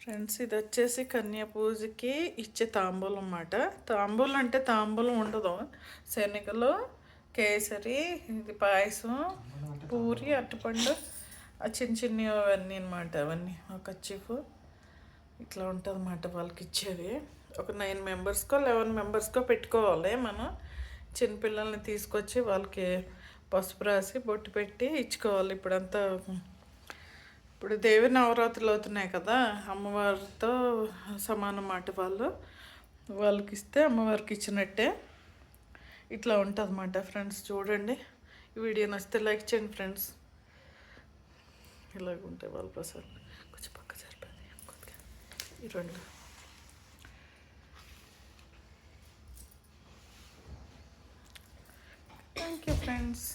Friends, ఇది వచ్చేసి కన్యా పూజకి ఇచ్చే తాంబూలం అన్నమాట. తాంబూలం అంటే తాంబూలం ఉండదు, శనగలు, కేసరి, ఇది పాయసం, పూరి, అరటిపండు, ఆ చిన్న చిన్నవి అవన్నీ అనమాట. అవన్నీ ఒక చిఫ్ ఇట్లా ఉంటుంది అన్నమాట వాళ్ళకి ఇచ్చేది. ఒక 9 మెంబర్స్కో 11 మెంబర్స్కో పెట్టుకోవాలి. మనం చిన్నపిల్లల్ని తీసుకొచ్చి వాళ్ళకి పసుపు రాసి బొట్టు పెట్టి ఇచ్చుకోవాలి. ఇప్పుడు దేవి నవరాత్రులు అవుతున్నాయి కదా, అమ్మవారితో సమానం మాట. వాళ్ళకి ఇస్తే అమ్మవారికి ఇచ్చినట్టే. ఇట్లా ఉంటుంది అన్నమాట ఫ్రెండ్స్. చూడండి, ఈ వీడియో నచ్చితే లైక్ చేయండి ఫ్రెండ్స్. ఇలాగుంటాయి వాళ్ళ ప్రసాద్. కొంచెం పక్క సరిపోయింది కొద్దిగా ఈ రెండు. Thank you friends.